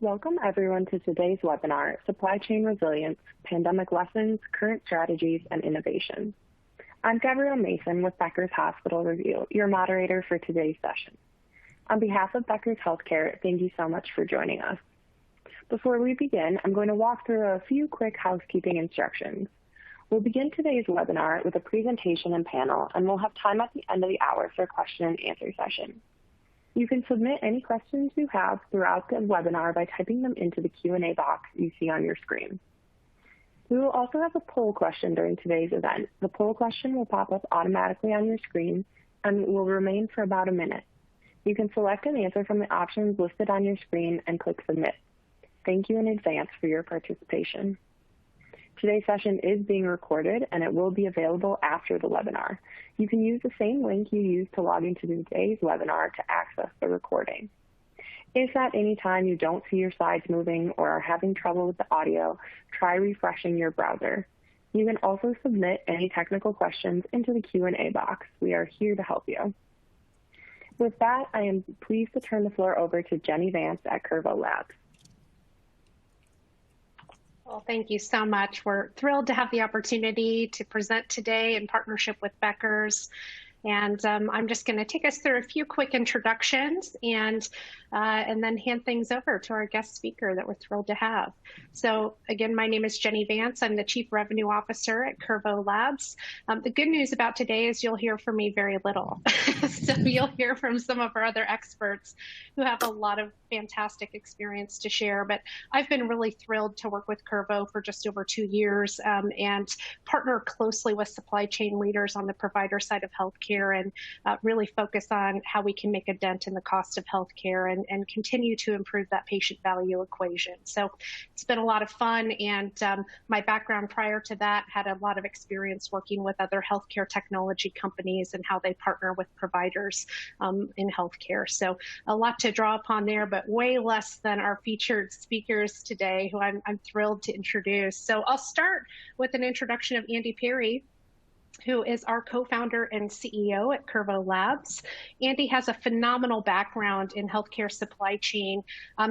Welcome everyone to today's webinar, Supply Chain Resilience, Pandemic Lessons, Current Strategies, and Innovation. I'm Gabrielle Mason with Becker's Hospital Review, your moderator for today's session. On behalf of Becker's Healthcare, thank you so much for joining us. Before we begin, I'm going to walk through a few quick housekeeping instructions. We'll begin today's webinar with a presentation and panel, and we'll have time at the end of the hour for a question and answer session. You can submit any questions you have throughout the webinar by typing them into the Q&A box you see on your screen. We will also have a poll question during today's event. The poll question will pop up automatically on your screen and will remain for about a minute. You can select an answer from the options listed on your screen and click Submit. Thank you in advance for your participation. Today's session is being recorded and it will be available after the webinar. You can use the same link you used to log into today's webinar to access the recording. If at any time you don't see your slides moving or are having trouble with the audio, try refreshing your browser. You can also submit any technical questions into the Q&A box. We are here to help you. With that, I am pleased to turn the floor over to Jenny Vance at Curvo Labs. Well, thank you so much. We're thrilled to have the opportunity to present today in partnership with Becker's. And I'm just going to take us through a few quick introductions and then hand things over to our guest speaker that we're thrilled to have. So again, my name is Jenny Vance. I'm the Chief Revenue Officer at Curvo Labs. The good news about today is you'll hear from me very little. So you'll hear from some of our other experts who have a lot of fantastic experience to share. But I've been really thrilled to work with Curvo for just over 2 years and partner closely with supply chain leaders on the provider side of healthcare and really focus on how we can make a dent in the cost of healthcare and continue to improve that patient value equation. So it's been a lot of fun, and my background prior to that had a lot of experience working with other healthcare technology companies and how they partner with providers in healthcare. So a lot to draw upon there, but way less than our featured speakers today, who I'm thrilled to introduce. So I'll start with an introduction of Andy Perry, who is our co-founder and CEO at Curvo Labs. Andy has a phenomenal background in healthcare supply chain,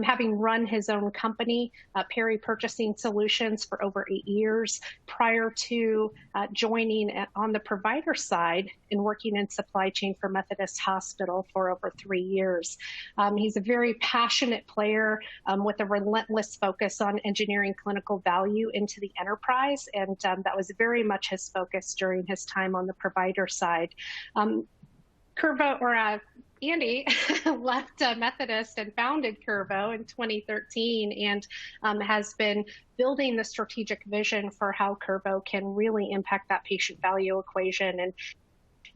having run his own company, Perry Purchasing Solutions, for over 8 years, prior to joining on the provider side and working in supply chain for Methodist Hospital for over 3 years. He's a very passionate player with a relentless focus on engineering clinical value into the enterprise, and that was very much his focus during his time on the provider side. Andy left Methodist and founded Curvo in 2013 and has been building the strategic vision for how Curvo can really impact that patient value equation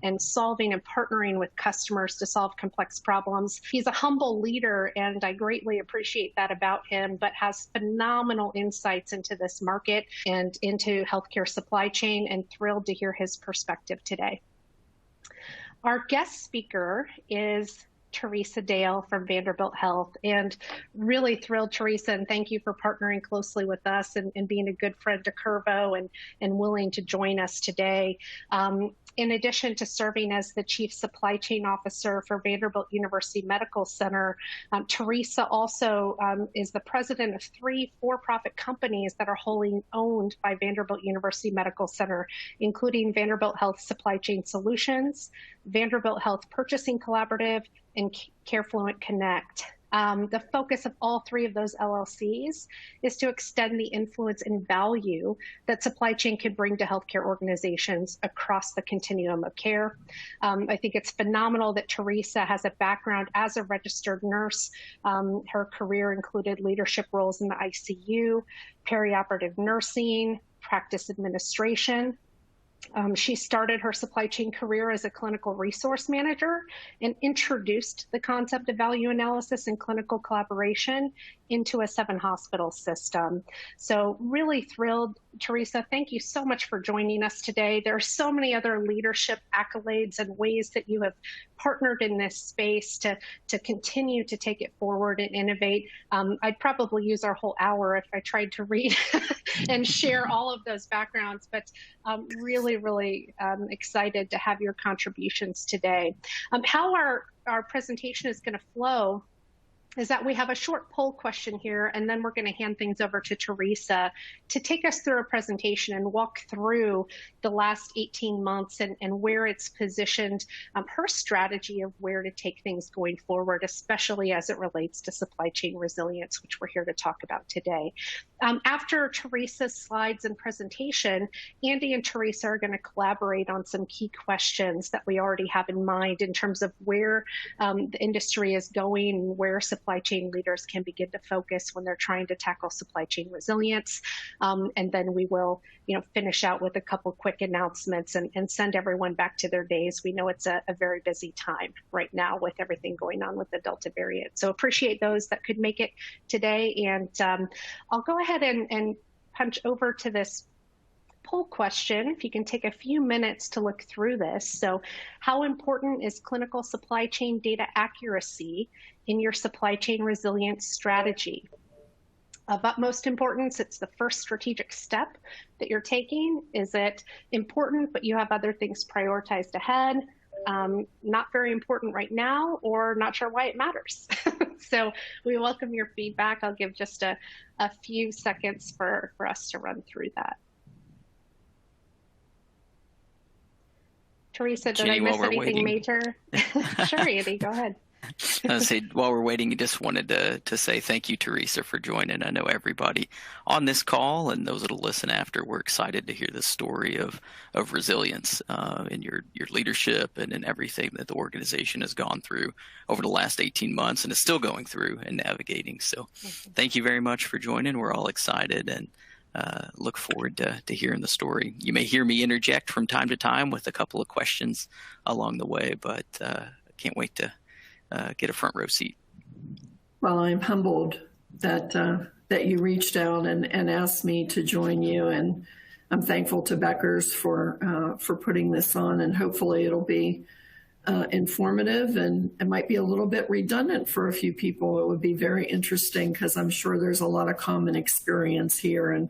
and solving and partnering with customers to solve complex problems. He's a humble leader, and I greatly appreciate that about him, but has phenomenal insights into this market and into healthcare supply chain, and thrilled to hear his perspective today. Our guest speaker is Teresa Dale from Vanderbilt Health, and really thrilled, Teresa, and thank you for partnering closely with us and being a good friend to Curvo and willing to join us today. In addition to serving as the Chief Supply Chain Officer for Vanderbilt University Medical Center, Teresa also is the president of 3 for-profit companies that are wholly owned by Vanderbilt University Medical Center, including Vanderbilt Health Supply Chain Solutions, Vanderbilt Health Purchasing Collaborative, and CareFluent Connect. The focus of all 3 of those LLCs is to extend the influence and value that supply chain can bring to healthcare organizations across the continuum of care. I think it's phenomenal that Teresa has a background as a registered nurse. Her career included leadership roles in the ICU, perioperative nursing, practice administration. She started her supply chain career as a clinical resource manager and introduced the concept of value analysis and clinical collaboration into a 7-hospital system. So really thrilled. Teresa, thank you so much for joining us today. There are so many other leadership accolades and ways that you have partnered in this space to continue to take it forward and innovate. I'd probably use our whole hour if I tried to read and share all of those backgrounds, but really excited to have your contributions today. How our presentation is going to flow is that we have a short poll question here, and then we're going to hand things over to Teresa to take us through a presentation and walk through the last 18 months and where it's positioned, her strategy of where to take things going forward, especially as it relates to supply chain resilience, which we're here to talk about today. After Teresa's slides and presentation, Andy and Teresa are going to collaborate on some key questions that we already have in mind in terms of where the industry is going, where supply chain leaders can begin to focus when they're trying to tackle supply chain resilience. And then we will, finish out with a couple quick announcements and send everyone back to their days. We know it's a very busy time right now with everything going on with the Delta variant. So appreciate those that could make it today. And I'll go ahead and punch over to this poll question, if you can take a few minutes to look through this. So how important is clinical supply chain data accuracy in your supply chain resilience strategy? Of utmost importance, it's the first strategic step that you're taking. Is it important, but you have other things prioritized ahead? Not very important right now, or not sure why it matters. So we welcome your feedback. I'll give just a few seconds for us to run through that. Teresa, did I miss anything major? Sure, Andy, go ahead. I say, while we're waiting, I just wanted to say thank you, Teresa, for joining. I know everybody on this call and those that will listen after, we're excited to hear the story of resilience in your leadership and in everything that the organization has gone through over the last 18 months and is still going through and navigating. So thank you very much for joining. We're all excited and look forward to hearing the story. You may hear me interject from time to time with a couple of questions along the way, but I can't wait to get a front row seat. Well, I'm humbled that you reached out and asked me to join you, and I'm thankful to Becker's for putting this on, and hopefully it'll be informative, and it might be a little bit redundant for a few people. It would be very interesting because I'm sure there's a lot of common experience here, and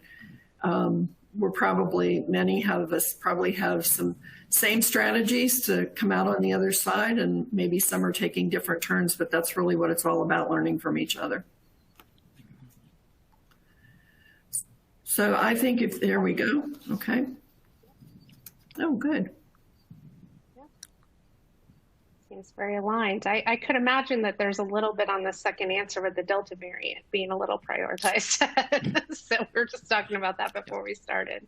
many of us probably have some same strategies to come out on the other side, and maybe some are taking different turns, but that's really what it's all about, learning from each other. So I think there we go. Okay. Oh, good. Seems very aligned. I could imagine that there's a little bit on the second answer with the Delta variant being a little prioritized. So we were just talking about that before we started.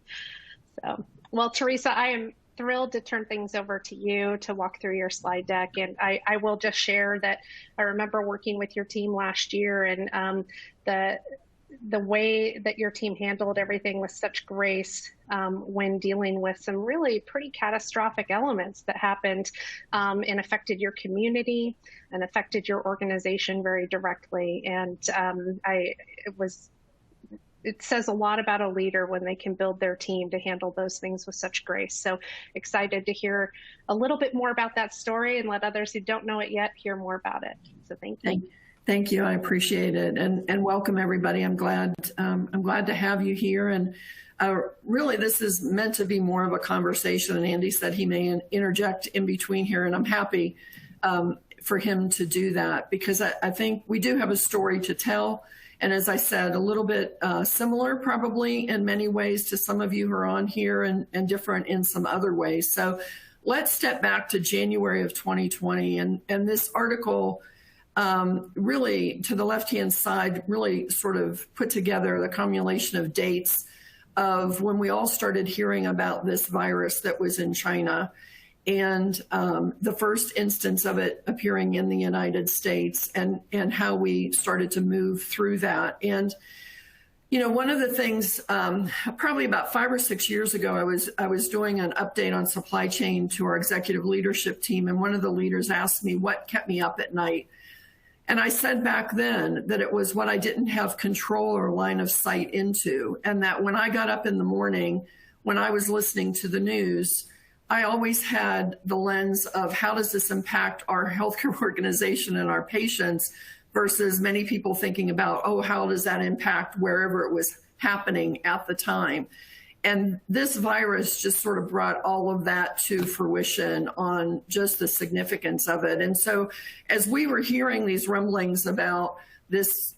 So, well, Teresa, I am thrilled to turn things over to you to walk through your slide deck. And I will just share that I remember working with your team last year, and the way that your team handled everything with such grace when dealing with some really pretty catastrophic elements that happened and affected your community and affected your organization very directly. And it says a lot about a leader when they can build their team to handle those things with such grace. So excited to hear a little bit more about that story and let others who don't know it yet hear more about it. So thank you. Thank you. I appreciate it. And welcome, everybody. I'm glad to have you here. And really, this is meant to be more of a conversation. And Andy said he may interject in between here, and I'm happy for him to do that, because I think we do have a story to tell. And as I said, a little bit similar probably in many ways to some of you who are on here, and different in some other ways. So let's step back to January of 2020. And this article really, to the left-hand side, really sort of put together the cumulation of dates of when we all started hearing about this virus that was in China, and the first instance of it appearing in the United States, and how we started to move through that. And, one of the things, probably about 5 or 6 years ago, I was doing an update on supply chain to our executive leadership team, and one of the leaders asked me what kept me up at night. And I said back then that it was what I didn't have control or line of sight into, and that when I got up in the morning, when I was listening to the news, I always had the lens of how does this impact our healthcare organization and our patients, versus many people thinking about, oh, how does that impact wherever it was happening at the time. And this virus just sort of brought all of that to fruition on just the significance of it. And so as we were hearing these rumblings about this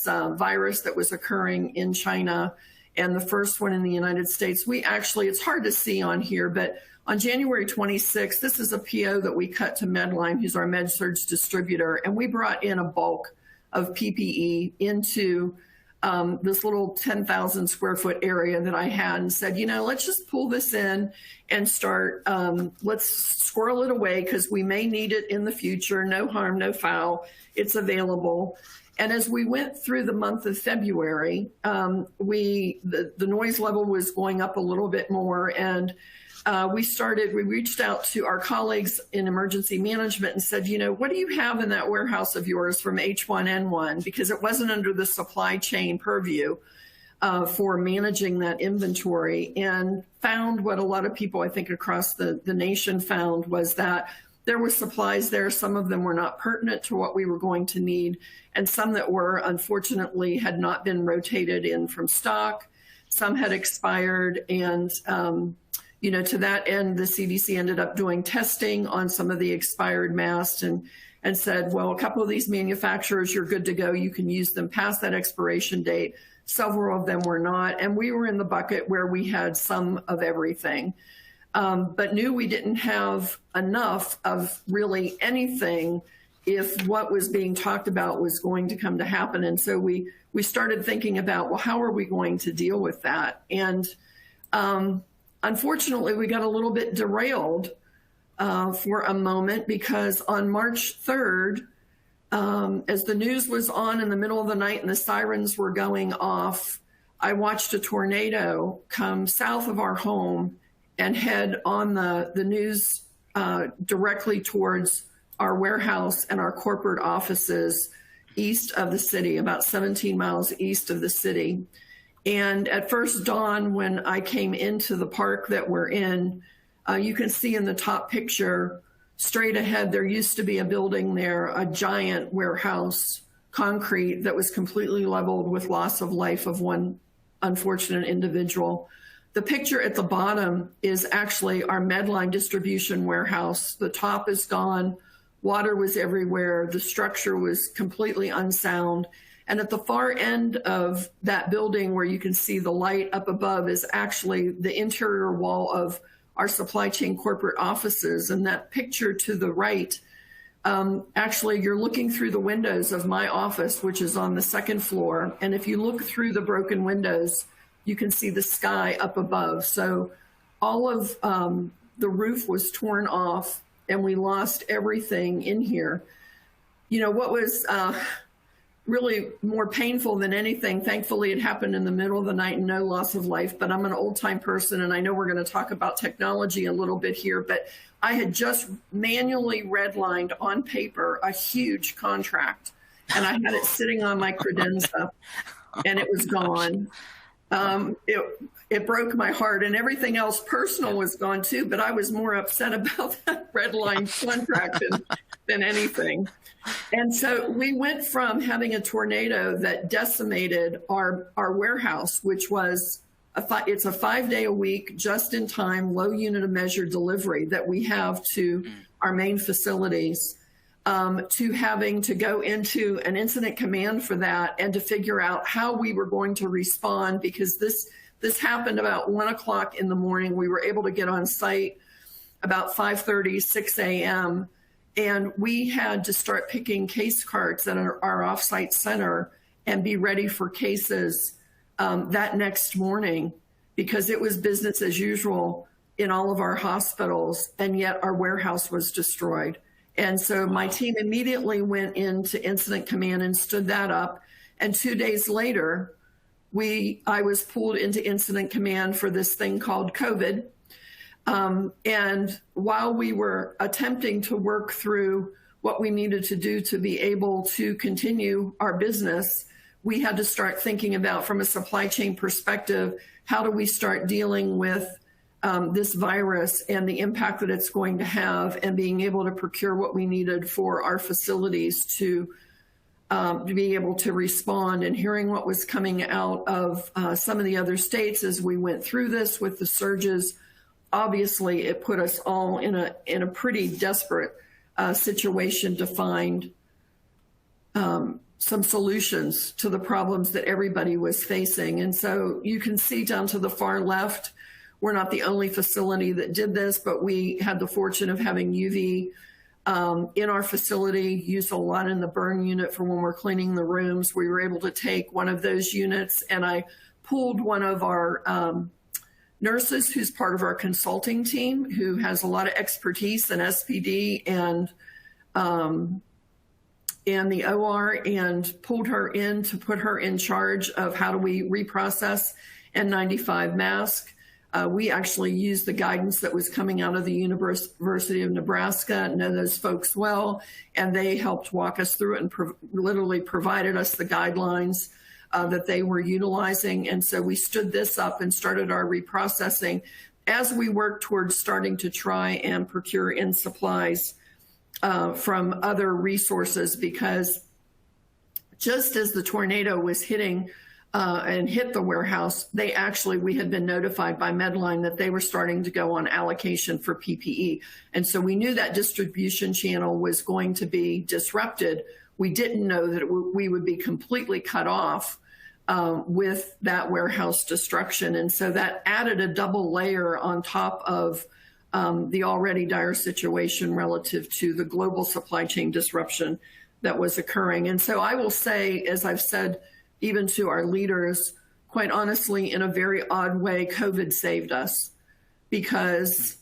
virus that was occurring in China and the first one in the United States, we actually, it's hard to see on here, but on January 26th, this is a PO that we cut to Medline, who's our med-surg distributor, and we brought in a bulk of PPE into this little 10,000 square foot area that I had and said, let's just pull this in and start, let's squirrel it away because we may need it in the future. No harm, no foul. It's available. And as we went through the month of February, the noise level was going up a little bit more. And we reached out to our colleagues in emergency management and said, what do you have in that warehouse of yours from H1N1? Because it wasn't under the supply chain purview for managing that inventory, and found what a lot of people, I think, across the nation found was that there were supplies there. Some of them were not pertinent to what we were going to need, and some that were, unfortunately, had not been rotated in from stock. Some had expired, and to that end, the CDC ended up doing testing on some of the expired masks and said, well, a couple of these manufacturers, you're good to go. You can use them past that expiration date. Several of them were not. And we were in the bucket where we had some of everything, but knew we didn't have enough of really anything if what was being talked about was going to come to happen. And so we started thinking about, well, how are we going to deal with that? And unfortunately, we got a little bit derailed for a moment, because on March 3rd, as the news was on in the middle of the night and the sirens were going off, I watched a tornado come south of our home and head on the news directly towards our warehouse and our corporate offices east of the city, about 17 miles east of the city. And at first dawn, when I came into the park that we're in, you can see in the top picture, straight ahead, there used to be a building there, a giant warehouse, concrete, that was completely leveled with loss of life of one unfortunate individual. The picture at the bottom is actually our Medline distribution warehouse. The top is gone. Water was everywhere. The structure was completely unsound. And at the far end of that building, where you can see the light up above, is actually the interior wall of our supply chain corporate offices. And that picture to the right, actually, you're looking through the windows of my office, which is on the second floor. And if you look through the broken windows, you can see the sky up above. So all of the roof was torn off, and we lost everything in here. What was really more painful than anything, thankfully it happened in the middle of the night and no loss of life, but I'm an old time person, and I know we're going to talk about technology a little bit here, but I had just manually redlined on paper a huge contract, and I had it sitting on my credenza, and it was gone. It broke my heart, and everything else personal was gone too, but I was more upset about that redline contract than anything. And so we went from having a tornado that decimated our warehouse, which was it's a 5-day-a-week, just-in-time, low unit of measure delivery that we have to our main facilities, to having to go into an incident command for that and to figure out how we were going to respond, because this happened about 1 o'clock in the morning. We were able to get on site about 5:30, 6 a.m., and we had to start picking case cards at our offsite center and be ready for cases that next morning, because it was business as usual in all of our hospitals, and yet our warehouse was destroyed. And so my team immediately went into incident command and stood that up. And 2 days later, I was pulled into incident command for this thing called COVID. And while we were attempting to work through what we needed to do to be able to continue our business, we had to start thinking about, from a supply chain perspective, how do we start dealing with this virus and the impact that it's going to have, and being able to procure what we needed for our facilities to to be able to respond, and hearing what was coming out of some of the other states as we went through this with the surges. Obviously, it put us all in a pretty desperate situation to find some solutions to the problems that everybody was facing. And so you can see down to the far left, we're not the only facility that did this, but we had the fortune of having UV in our facility, used a lot in the burn unit for when we're cleaning the rooms. We were able to take one of those units, and I pulled one of our nurses who's part of our consulting team, who has a lot of expertise in SPD and the OR, and pulled her in to put her in charge of how do we reprocess N95 mask. We actually used the guidance that was coming out of the University of Nebraska, know those folks well, and they helped walk us through it and literally provided us the guidelines that they were utilizing. And so we stood this up and started our reprocessing as we worked towards starting to try and procure in supplies from other resources, because just as the tornado was hitting and hit the warehouse, we had been notified by Medline that they were starting to go on allocation for PPE. And so we knew that distribution channel was going to be disrupted. We didn't know that we would be completely cut off with that warehouse destruction. And so that added a double layer on top of the already dire situation relative to the global supply chain disruption that was occurring. And so I will say, as I've said, even to our leaders, quite honestly, in a very odd way, COVID saved us. Because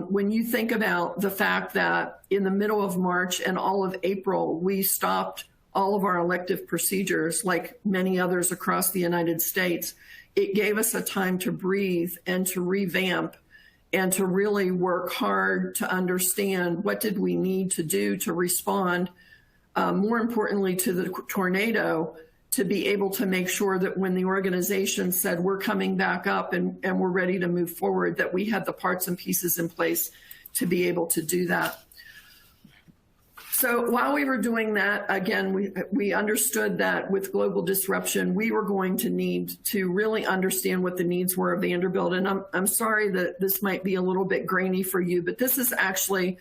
when you think about the fact that in the middle of March and all of April, we stopped all of our elective procedures, like many others across the United States, it gave us a time to breathe and to revamp and to really work hard to understand what did we need to do to respond, more importantly to the tornado, to be able to make sure that when the organization said we're coming back up and we're ready to move forward, that we had the parts and pieces in place to be able to do that. So while we were doing that, again, we understood that with global disruption, we were going to need to really understand what the needs were of Vanderbilt. And I'm sorry that this might be a little bit grainy for you, but this is actually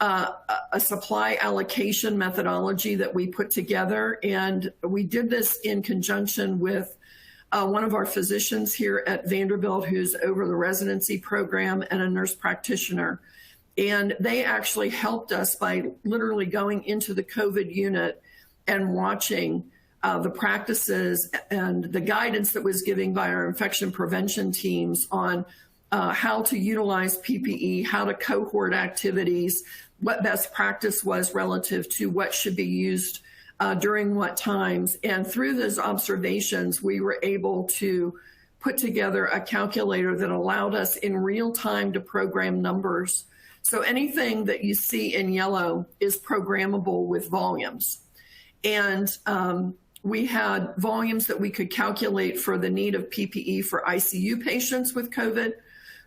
a supply allocation methodology that we put together. And we did this in conjunction with one of our physicians here at Vanderbilt who's over the residency program and a nurse practitioner. And they actually helped us by literally going into the COVID unit and watching the practices and the guidance that was given by our infection prevention teams on how to utilize PPE, how to cohort activities, what best practice was relative to what should be used during what times. And through those observations, we were able to put together a calculator that allowed us in real time to program numbers. So anything that you see in yellow is programmable with volumes. And we had volumes that we could calculate for the need of PPE for ICU patients with COVID,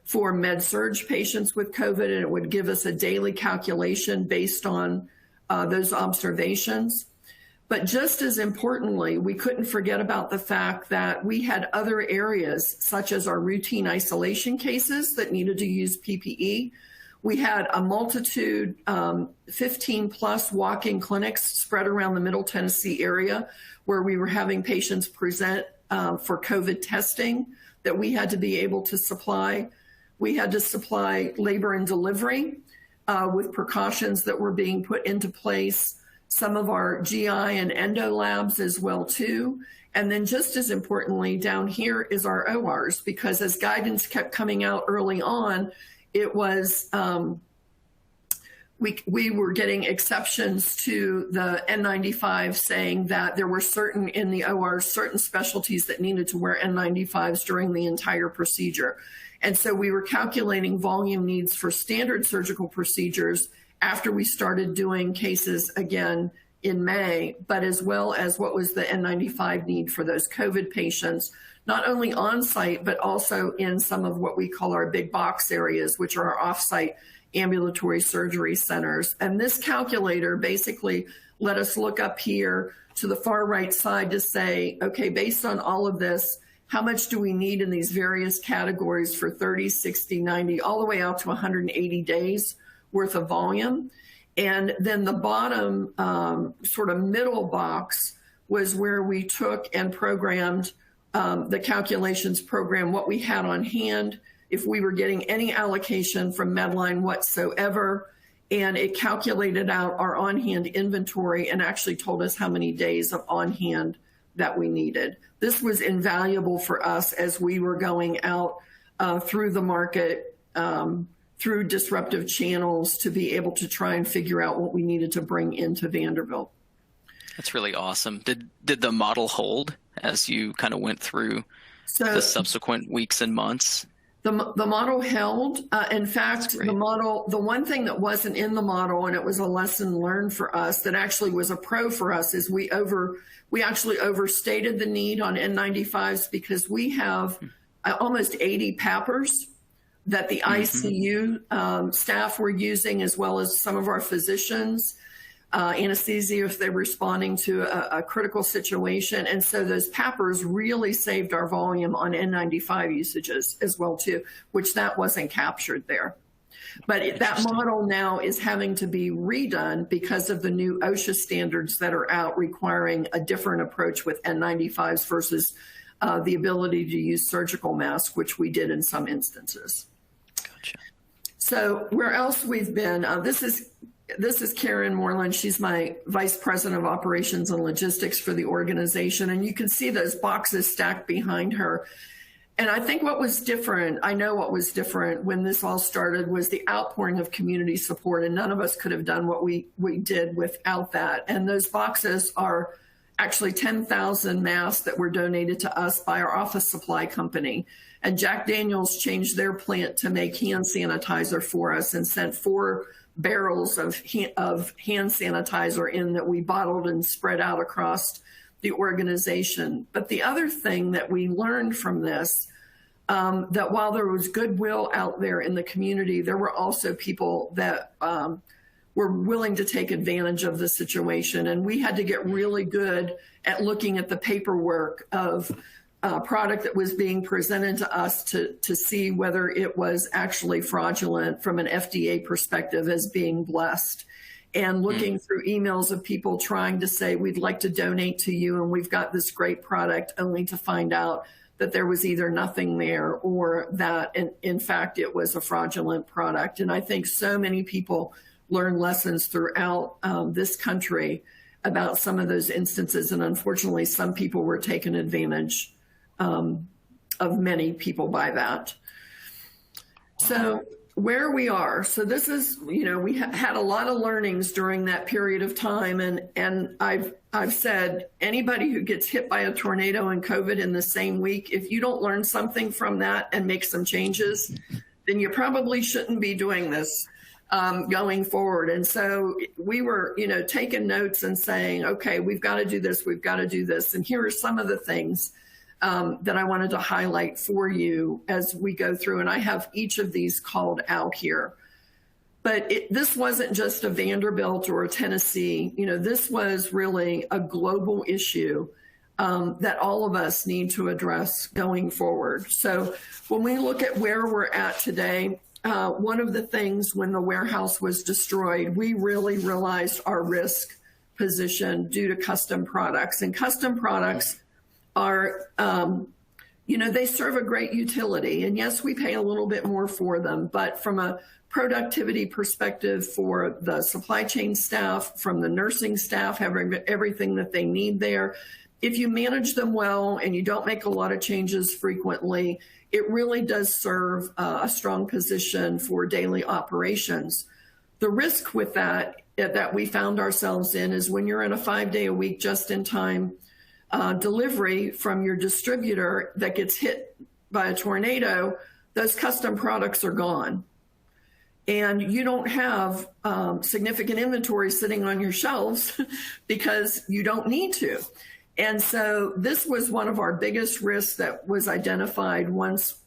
for med-surg patients with COVID, and it would give us a daily calculation based on those observations. But just as importantly, we couldn't forget about the fact that we had other areas, such as our routine isolation cases that needed to use PPE. We had a multitude, 15 plus walk-in clinics spread around the Middle Tennessee area where we were having patients present for COVID testing that we had to be able to supply. We had to supply labor and delivery with precautions that were being put into place, some of our GI and endo labs as well too. And then just as importantly, down here is our ORs, because as guidance kept coming out early on, it was, we were getting exceptions to the N95 saying that there were certain in the OR, certain specialties that needed to wear N95s during the entire procedure. And so we were calculating volume needs for standard surgical procedures after we started doing cases again in May, but as well as what was the N95 need for those COVID patients, not only on site, but also in some of what we call our big box areas, which are our off-site ambulatory surgery centers. And this calculator basically let us look up here to the far right side to say, okay, based on all of this, how much do we need in these various categories for 30, 60, 90, all the way out to 180 days worth of volume? And then the bottom sort of middle box was where we took and programmed the calculations program, what we had on hand, if we were getting any allocation from Medline whatsoever, and it calculated out our on-hand inventory and actually told us how many days of on-hand that we needed. This was invaluable for us as we were going out through the market, through disruptive channels to be able to try and figure out what we needed to bring into Vanderbilt. That's really awesome. Did the model hold as you kind of went through the subsequent weeks and months? The model held. In fact, the one thing that wasn't in the model, and it was a lesson learned for us that actually was a pro for us, is we actually overstated the need on N95s because we have almost 80 PAPRs that the ICU staff were using, as well as some of our physicians, anesthesia if they're responding to a critical situation. And so those PAPRs really saved our volume on N95 usages as well too, which that wasn't captured there. But that model now is having to be redone because of the new OSHA standards that are out requiring a different approach with N95s versus the ability to use surgical masks, which we did in some instances. Gotcha. So where else we've been, this is Karen Moreland. She's my Vice President of Operations and Logistics for the organization. And you can see those boxes stacked behind her. And I think what was different, I know what was different when this all started, was the outpouring of community support. And none of us could have done what we did without that. And those boxes are actually 10,000 masks that were donated to us by our office supply company. And Jack Daniels changed their plant to make hand sanitizer for us and sent 4 barrels of hand sanitizer in that we bottled and spread out across the organization. But the other thing that we learned from this, that while there was goodwill out there in the community, there were also people that were willing to take advantage of the situation. And we had to get really good at looking at the paperwork of product that was being presented to us to see whether it was actually fraudulent from an FDA perspective as being blessed, and looking through emails of people trying to say, we'd like to donate to you and we've got this great product, only to find out that there was either nothing there or that in fact it was a fraudulent product. And I think so many people learn lessons throughout this country about some of those instances, and unfortunately some people were taken advantage of many people by that. So where we are, so this is, we had a lot of learnings during that period of time. And I've said, anybody who gets hit by a tornado and COVID in the same week, if you don't learn something from that and make some changes, then you probably shouldn't be doing this going forward. And so we were, taking notes and saying, okay, we've got to do this, we've got to do this. And here are some of the things that I wanted to highlight for you as we go through. And I have each of these called out here. But this wasn't just a Vanderbilt or a Tennessee. This was really a global issue that all of us need to address going forward. So when we look at where we're at today, one of the things when the warehouse was destroyed, we really realized our risk position due to custom products. And custom products are, they serve a great utility. And yes, we pay a little bit more for them, but from a productivity perspective for the supply chain staff, from the nursing staff, having everything that they need there, if you manage them well and you don't make a lot of changes frequently, it really does serve a strong position for daily operations. The risk with that we found ourselves in is when you're in a 5-day-a-week just-in-time delivery from your distributor that gets hit by a tornado, those custom products are gone. And you don't have significant inventory sitting on your shelves because you don't need to. And so this was one of our biggest risks that was identified once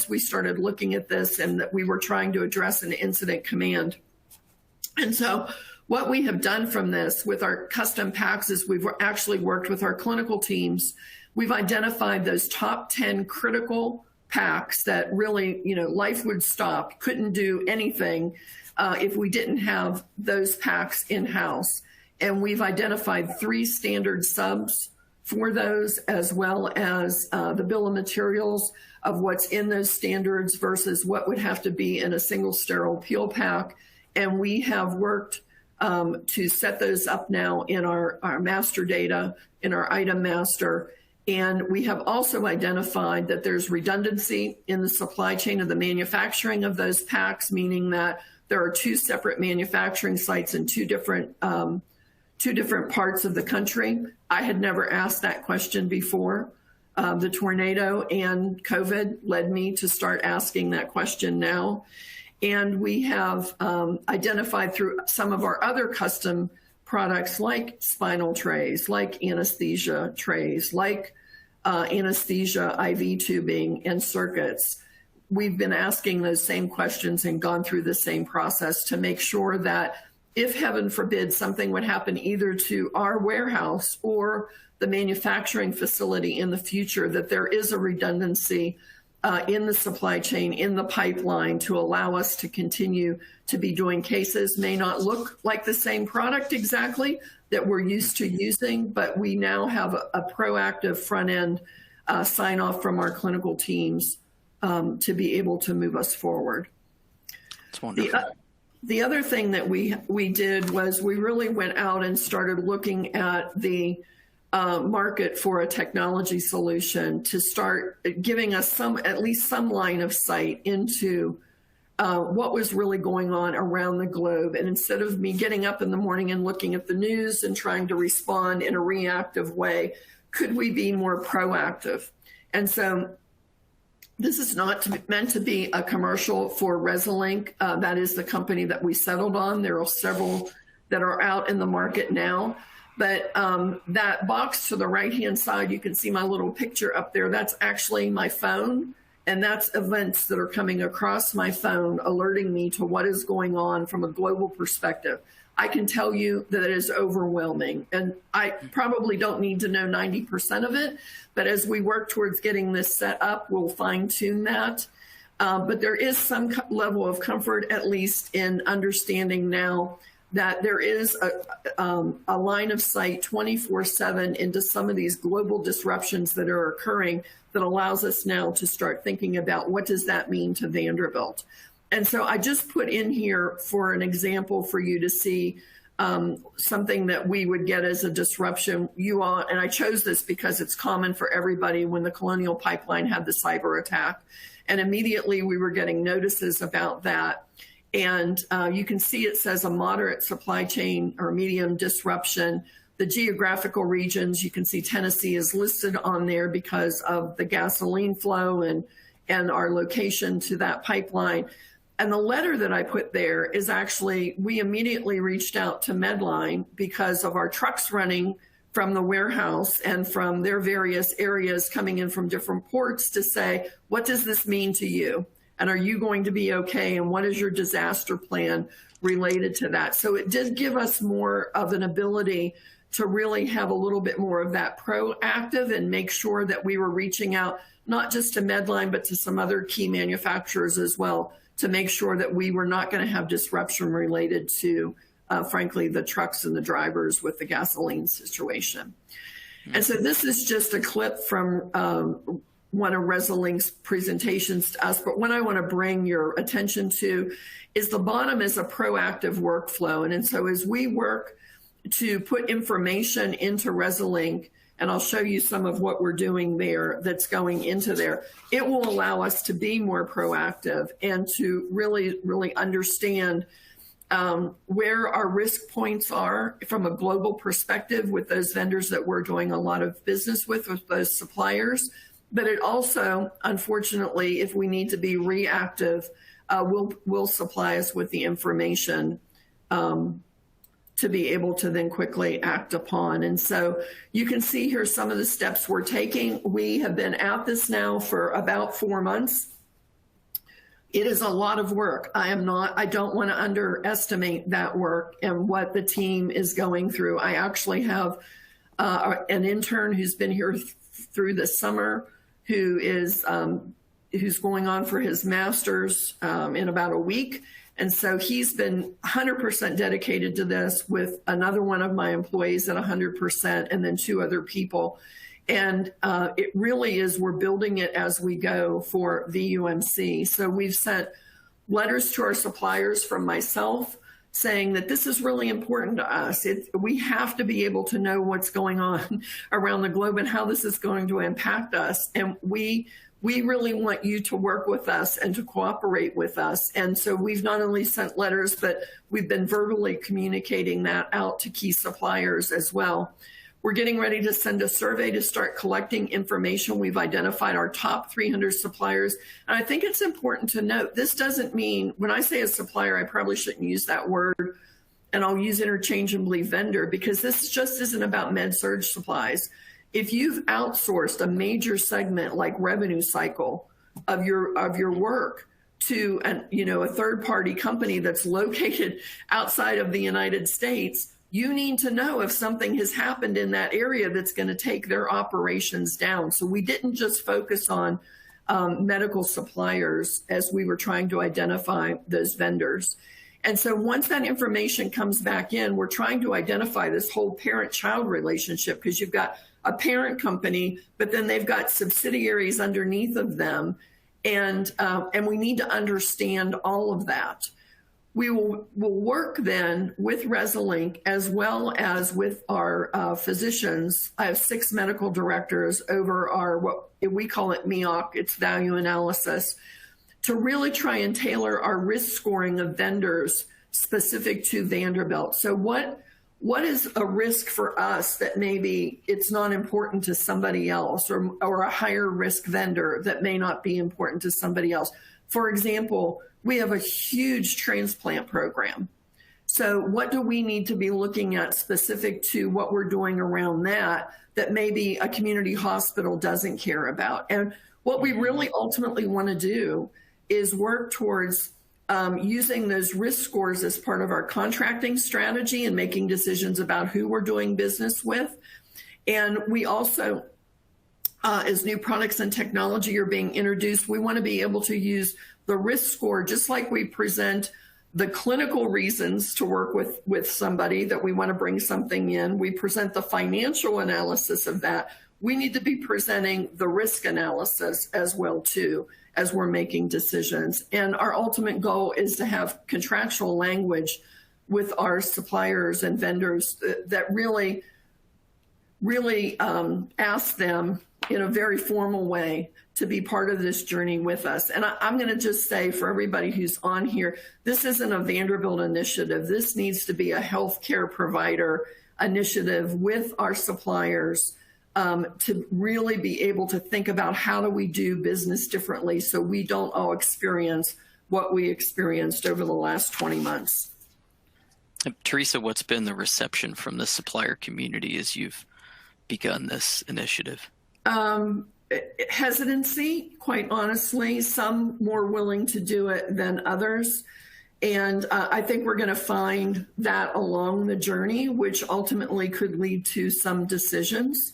we started looking at this and that we were trying to address in incident command. And so what we have done from this with our custom packs is we've actually worked with our clinical teams. We've identified those top 10 critical packs that really, life would stop, couldn't do anything if we didn't have those packs in-house. And we've identified 3 standard subs for those, as well as the bill of materials of what's in those standards versus what would have to be in a single sterile peel pack. And we have worked to set those up now in our master data, in our item master. And we have also identified that there's redundancy in the supply chain of the manufacturing of those packs, meaning that there are 2 separate manufacturing sites in 2 different parts of the country. I had never asked that question before. The tornado and COVID led me to start asking that question now. And we have identified through some of our other custom products like spinal trays, like anesthesia trays, like anesthesia IV tubing and circuits. We've been asking those same questions and gone through the same process to make sure that if heaven forbid something would happen either to our warehouse or the manufacturing facility in the future, that there is a redundancy in the supply chain, in the pipeline, to allow us to continue to be doing cases. May not look like the same product exactly that we're used to using, but we now have a proactive front end sign off from our clinical teams to be able to move us forward. That's wonderful. The other thing that we did was we really went out and started looking at the market for a technology solution to start giving us at least some line of sight into what was really going on around the globe. And instead of me getting up in the morning and looking at the news and trying to respond in a reactive way, could we be more proactive? And so this is not meant to be a commercial for Resolink. That is the company that we settled on. There are several that are out in the market now. But that box to the right-hand side, you can see my little picture up there. That's actually my phone. And that's events that are coming across my phone, alerting me to what is going on from a global perspective. I can tell you that it is overwhelming. And I probably don't need to know 90% of it. But as we work towards getting this set up, we'll fine-tune that. But there is some level of comfort, at least in understanding now, that there is a line of sight 24/7 into some of these global disruptions that are occurring that allows us now to start thinking about what does that mean to Vanderbilt. And so I just put in here for an example for you to see something that we would get as a disruption. And I chose this because it's common for everybody when the Colonial Pipeline had the cyber attack. And immediately we were getting notices about that. And you can see it says a moderate supply chain or medium disruption. The geographical regions, you can see Tennessee is listed on there because of the gasoline flow and our location to that pipeline. And the letter that I put there is actually, we immediately reached out to Medline because of our trucks running from the warehouse and from their various areas coming in from different ports to say, what does this mean to you? And are you going to be okay? And what is your disaster plan related to that? So it did give us more of an ability to really have a little bit more of that proactive and make sure that we were reaching out, not just to Medline, but to some other key manufacturers as well, to make sure that we were not going to have disruption related to, frankly, the trucks and the drivers with the gasoline situation. Mm-hmm. And so this is just a clip from one of Resolink's presentations to us, but what I want to bring your attention to is the bottom is a proactive workflow. And so as we work to put information into Resolink, and I'll show you some of what we're doing there that's going into there, it will allow us to be more proactive and to really, really understand where our risk points are from a global perspective with those vendors that we're doing a lot of business with those suppliers. But it also, unfortunately, if we need to be reactive, will supply us with the information to be able to then quickly act upon. And so you can see here some of the steps we're taking. We have been at this now for about 4 months. It is a lot of work. I don't want to underestimate that work and what the team is going through. I actually have an intern who's been here through the summer who's going on for his master's in about a week. And so he's been 100% dedicated to this, with another one of my employees at 100%, and then 2 other people. And it really is, we're building it as we go for VUMC. So we've sent letters to our suppliers from myself saying that this is really important to us. We have to be able to know what's going on around the globe and how this is going to impact us. And we really want you to work with us and to cooperate with us. And so we've not only sent letters, but we've been verbally communicating that out to key suppliers as well. We're getting ready to send a survey to start collecting information. We've identified our top 300 suppliers. And I think it's important to note, this doesn't mean, when I say a supplier, I probably shouldn't use that word, and I'll use interchangeably vendor, because this just isn't about med-surg supplies. If you've outsourced a major segment like revenue cycle of your work to a third-party company that's located outside of the United States, you need to know if something has happened in that area that's going to take their operations down. So we didn't just focus on medical suppliers as we were trying to identify those vendors. And so once that information comes back in, we're trying to identify this whole parent-child relationship, because you've got a parent company, but then they've got subsidiaries underneath of them. And we need to understand all of that. We will work then with Resolink as well as with our physicians. I have 6 medical directors over our, what we call it MEOC, it's value analysis, to really try and tailor our risk scoring of vendors specific to Vanderbilt. So what is a risk for us that maybe it's not important to somebody else, or a higher risk vendor that may not be important to somebody else? For example, we have a huge transplant program. So what do we need to be looking at specific to what we're doing around that maybe a community hospital doesn't care about? And what we really ultimately want to do is work towards using those risk scores as part of our contracting strategy and making decisions about who we're doing business with. And we also, as new products and technology are being introduced, we want to be able to use the risk score, just like we present the clinical reasons to work with somebody that we want to bring something in. We present the financial analysis of that. We need to be presenting the risk analysis as well, too, as we're making decisions. And our ultimate goal is to have contractual language with our suppliers and vendors that really ask them in a very formal way to be part of this journey with us. And I'm going to just say, for everybody who's on here, this isn't a Vanderbilt initiative. This needs to be a healthcare provider initiative with our suppliers, to really be able to think about how do we do business differently so we don't all experience what we experienced over the last 20 months. Teresa, what's been the reception from the supplier community as you've begun this initiative? Hesitancy, quite honestly, some more willing to do it than others. And I think we're going to find that along the journey, which ultimately could lead to some decisions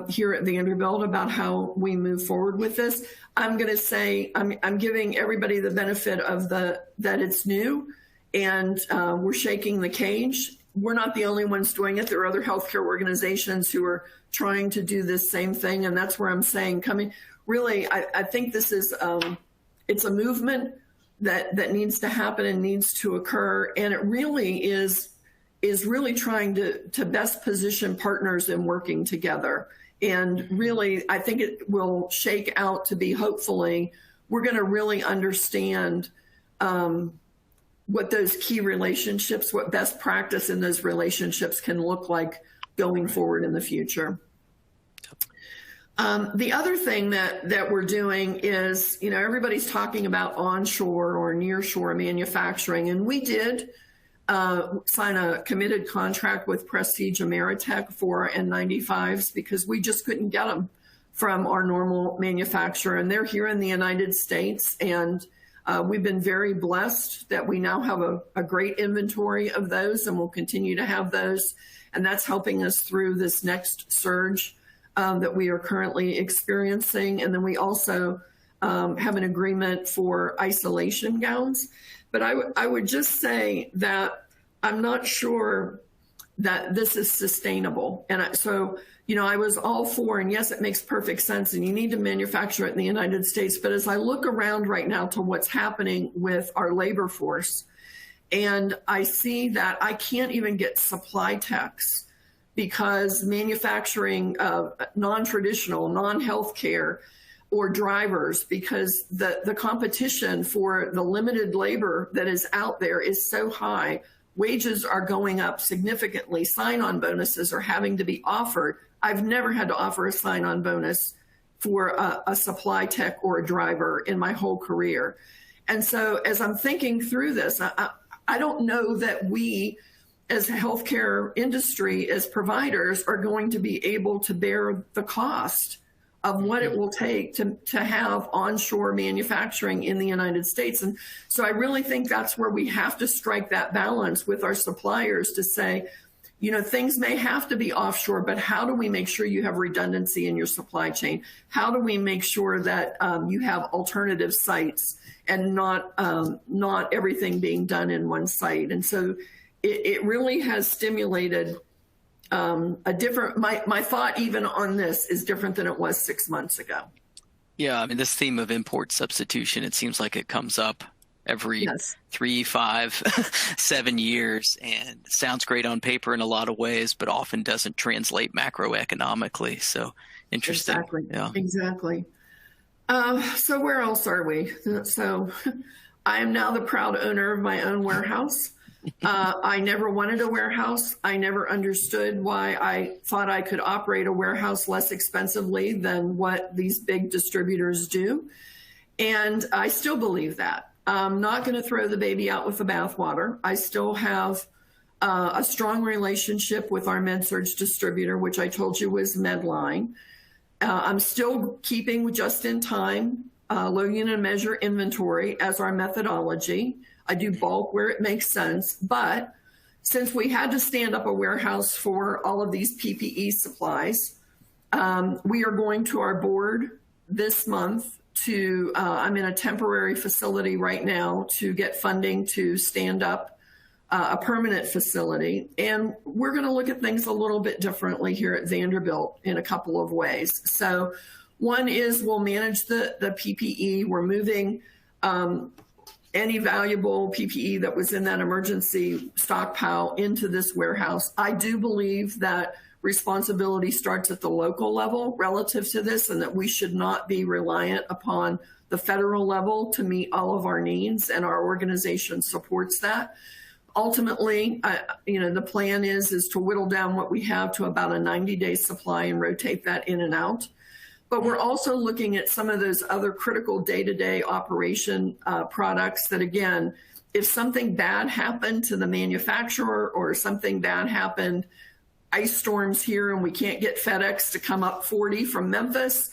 here at Vanderbilt about how we move forward with this. I'm going to say I'm giving everybody the benefit of that it's new, and we're shaking the cage. We're not the only ones doing it. There are other healthcare organizations who are trying to do this same thing, and that's where I'm saying I think this is it's a movement that needs to happen and needs to occur, and it really is really trying to best position partners in working together. And really, I think it will shake out to be, hopefully, we're going to really understand what those key relationships, what best practice in those relationships can look like going forward in the future. The other thing that we're doing is, everybody's talking about onshore or nearshore manufacturing, and we did sign a committed contract with Prestige Ameritech for N95s because we just couldn't get them from our normal manufacturer, and they're here in the United States, and We've been very blessed that we now have a great inventory of those, and we'll continue to have those. And that's helping us through this next surge that we are currently experiencing. And then we also have an agreement for isolation gowns. But I would just say that I'm not sure that this is sustainable. And so, I was all for, and yes, it makes perfect sense, and you need to manufacture it in the United States. But as I look around right now to what's happening with our labor force, and I see that I can't even get supply techs because manufacturing non-traditional, non-healthcare, or drivers, because the competition for the limited labor that is out there is so high. Wages are going up significantly. Sign-on bonuses are having to be offered. I've never had to offer a sign-on bonus for a supply tech or a driver in my whole career. And so as I'm thinking through this, I don't know that we as a healthcare industry, as providers, are going to be able to bear the cost of what it will take to have onshore manufacturing in the United States. And so I really think that's where we have to strike that balance with our suppliers to say, things may have to be offshore, but how do we make sure you have redundancy in your supply chain? How do we make sure that you have alternative sites and not everything being done in one site? And so it really has stimulated a different, my thought even on this is different than it was 6 months ago. Yeah, I mean, this theme of import substitution, it seems like it comes up every 3, 5, 7 years, and sounds great on paper in a lot of ways, but often doesn't translate macroeconomically. So interesting. Exactly. Yeah. Exactly. So where else are we? So I am now the proud owner of my own warehouse. I never wanted a warehouse. I never understood why I thought I could operate a warehouse less expensively than what these big distributors do. And I still believe that. I'm not going to throw the baby out with the bathwater. I still have a strong relationship with our med-surg distributor, which I told you was Medline. I'm still keeping just-in-time, low unit measure inventory as our methodology. I do bulk where it makes sense, but since we had to stand up a warehouse for all of these PPE supplies, we are going to our board this month to, I'm in a temporary facility right now to get funding to stand up a permanent facility. And we're going to look at things a little bit differently here at Vanderbilt in a couple of ways. So one is we'll manage the PPE. We're moving any valuable PPE that was in that emergency stockpile into this warehouse. I do believe that responsibility starts at the local level relative to this, and that we should not be reliant upon the federal level to meet all of our needs, and our organization supports that. Ultimately, the plan is to whittle down what we have to about a 90-day supply and rotate that in and out. But we're also looking at some of those other critical day-to-day operation products that, again, if something bad happened to the manufacturer or something bad happened, ice storms here and we can't get FedEx to come up 40 from Memphis,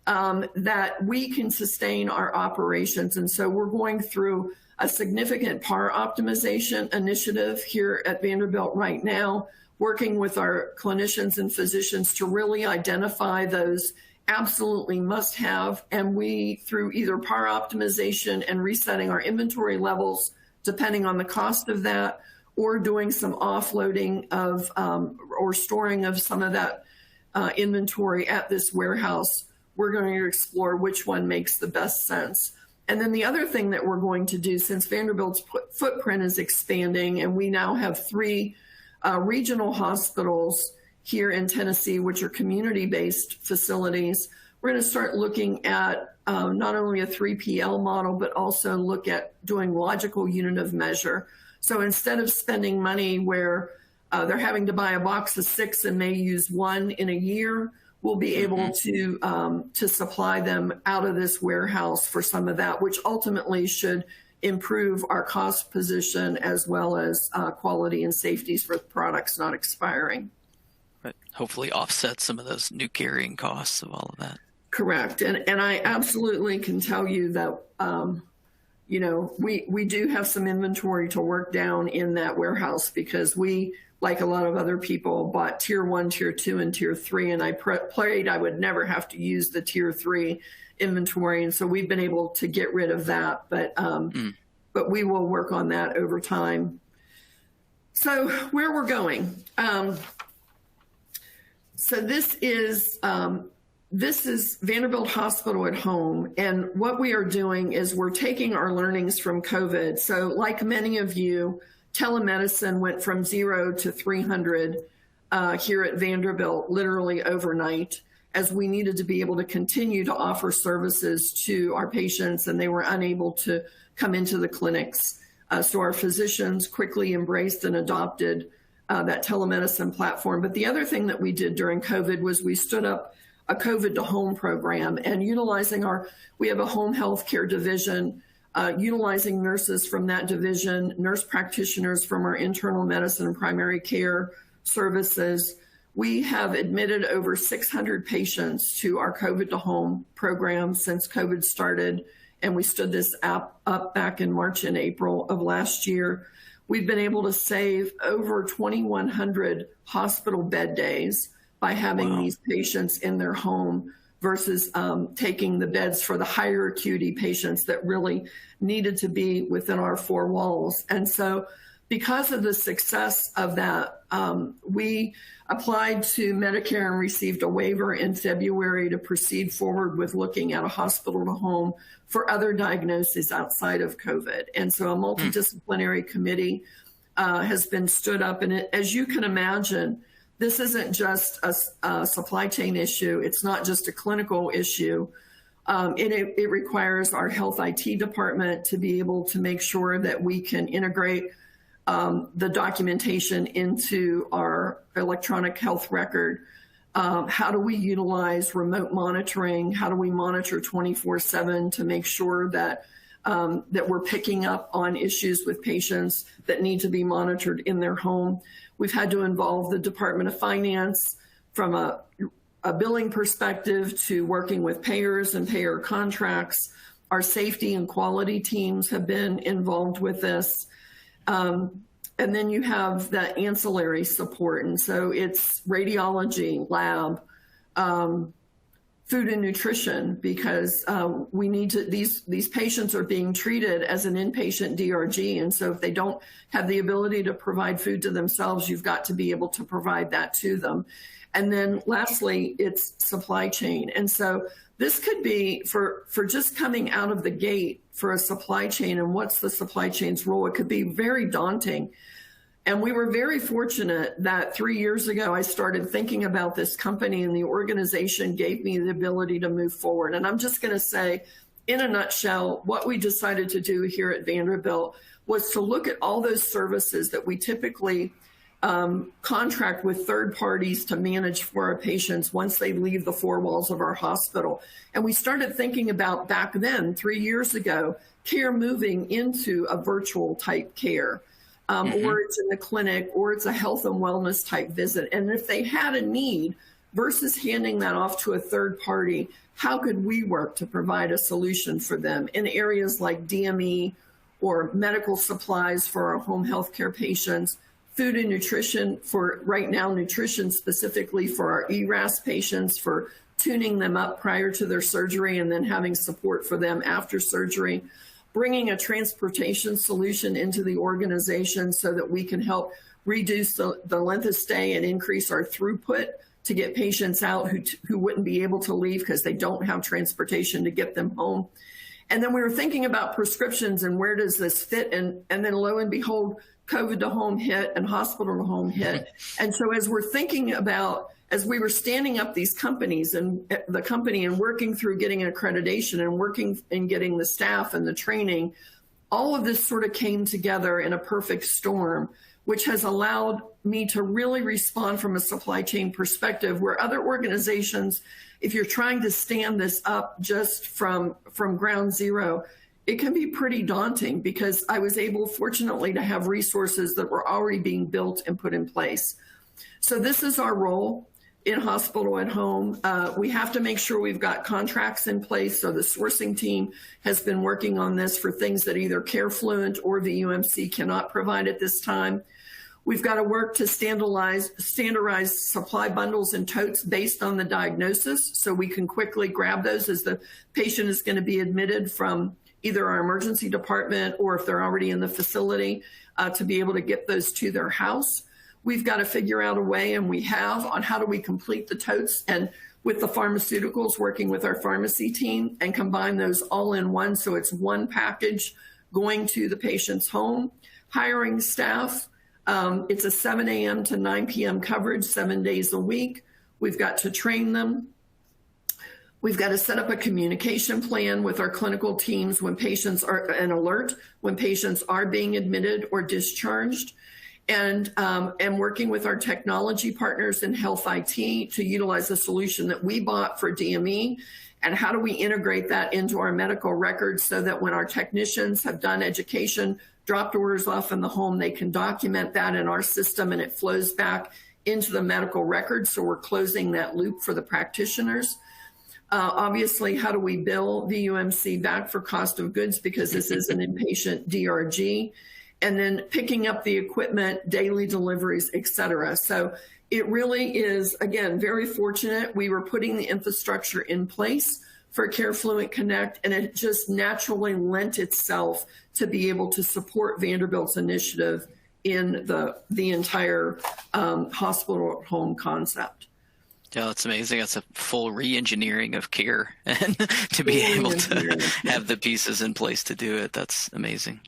that we can sustain our operations. And so we're going through a significant PAR optimization initiative here at Vanderbilt right now, working with our clinicians and physicians to really identify those absolutely must have. And we, through either PAR optimization and resetting our inventory levels, depending on the cost of that, or doing some offloading of or storing of some of that inventory at this warehouse, we're going to explore which one makes the best sense. And then the other thing that we're going to do, since Vanderbilt's footprint is expanding, and we now have 3 regional hospitals here in Tennessee, which are community-based facilities, we're going to start looking at not only a 3PL model, but also look at doing logical unit of measure. So instead of spending money where they're having to buy a box of 6 and may use 1 in a year, we'll be able to supply them out of this warehouse for some of that, which ultimately should improve our cost position as well as quality and safeties for products not expiring. But hopefully offset some of those new carrying costs of all of that. Correct. And I absolutely can tell you that we do have some inventory to work down in that warehouse because we, like a lot of other people, bought tier 1, tier 2, and tier 3, and I prayed I would never have to use the tier 3 inventory, and so we've been able to get rid of that, but we will work on that over time. So where we're going. So this is Vanderbilt Hospital at Home, and what we are doing is we're taking our learnings from COVID. So like many of you, telemedicine went from 0 to 300 here at Vanderbilt literally overnight, as we needed to be able to continue to offer services to our patients, and they were unable to come into the clinics. So our physicians quickly embraced and adopted that telemedicine platform. But the other thing that we did during COVID was we stood up a COVID to home program, and utilizing we have a home health care division, utilizing nurses from that division, nurse practitioners from our internal medicine and primary care services. We have admitted over 600 patients to our COVID to home program since COVID started, and we stood this app up back in March and April of last year. We've been able to save over 2,100 hospital bed days by having these patients in their home versus taking the beds for the higher acuity patients that really needed to be within our four walls. And so because of the success of that, we applied to Medicare and received a waiver in February to proceed forward with looking at a hospital to home for other diagnoses outside of COVID. And so a multidisciplinary committee has been stood up. And as you can imagine, this isn't just a supply chain issue. It's not just a clinical issue. It requires our health IT department to be able to make sure that we can integrate the documentation into our electronic health record. How do we utilize remote monitoring? How do we monitor 24/7 to make sure that that we're picking up on issues with patients that need to be monitored in their home? We've had to involve the Department of Finance from a billing perspective to working with payers and payer contracts. Our safety and quality teams have been involved with this. And then you have the ancillary support. And so it's radiology, lab, food and nutrition, because we need to, these patients are being treated as an inpatient DRG. And so if they don't have the ability to provide food to themselves, you've got to be able to provide that to them. And then lastly, it's supply chain. And so this could be for just coming out of the gate for a supply chain and what's the supply chain's role, it could be very daunting. And we were very fortunate that 3 years ago, I started thinking about this company and the organization gave me the ability to move forward. And I'm just going to say, in a nutshell, what we decided to do here at Vanderbilt was to look at all those services that we typically contract with third parties to manage for our patients once they leave the four walls of our hospital. And we started thinking about back then, 3 years ago, care moving into a virtual type care. Or it's in the clinic, or it's a health and wellness type visit. And if they had a need versus handing that off to a third party, how could we work to provide a solution for them in areas like DME or medical supplies for our home health care patients, food and nutrition for right now, nutrition specifically for our ERAS patients, for tuning them up prior to their surgery and then having support for them after surgery. Bringing a transportation solution into the organization so that we can help reduce the length of stay and increase our throughput to get patients out who wouldn't be able to leave because they don't have transportation to get them home. And then we were thinking about prescriptions and where does this fit? And then lo and behold, COVID to home hit and hospital to home hit. And so as we're thinking about, as we were standing up these companies and the company and working through getting accreditation and working and getting the staff and the training, all of this sort of came together in a perfect storm, which has allowed me to really respond from a supply chain perspective where other organizations, if you're trying to stand this up just from ground zero, it can be pretty daunting because I was able, fortunately, to have resources that were already being built and put in place. So this is our role. in hospital at home. We have to make sure we've got contracts in place. So the sourcing team has been working on this for things that either CareFluent or the UMC cannot provide at this time. We've got to work to standardize supply bundles and totes based on the diagnosis, so we can quickly grab those as the patient is going to be admitted from either our emergency department or if they're already in the facility, to be able to get those to their house. We've got to figure out a way, and we have, on how do we complete the totes, and with the pharmaceuticals, working with our pharmacy team and combine those all in one, so it's one package going to the patient's home. Hiring staff, it's a 7 a.m. to 9 p.m. coverage, 7 days a week. We've got to train them. We've got to set up a communication plan with our clinical teams when patients are an alert, when patients are being admitted or discharged, and working with our technology partners in health IT to utilize a solution that we bought for DME. And how do we integrate that into our medical records so that when our technicians have done education, dropped orders off in the home, they can document that in our system and it flows back into the medical records. So we're closing that loop for the practitioners. Obviously, how do we bill the UMC back for cost of goods, because this is an inpatient DRG, and then picking up the equipment, daily deliveries, et cetera. So it really is, again, very fortunate. We were putting the infrastructure in place for CareFluent Connect, and it just naturally lent itself to be able to support Vanderbilt's initiative in the entire hospital at home concept. Yeah, that's amazing. That's a full re-engineering of care, and to be able to have the pieces in place to do it, that's amazing.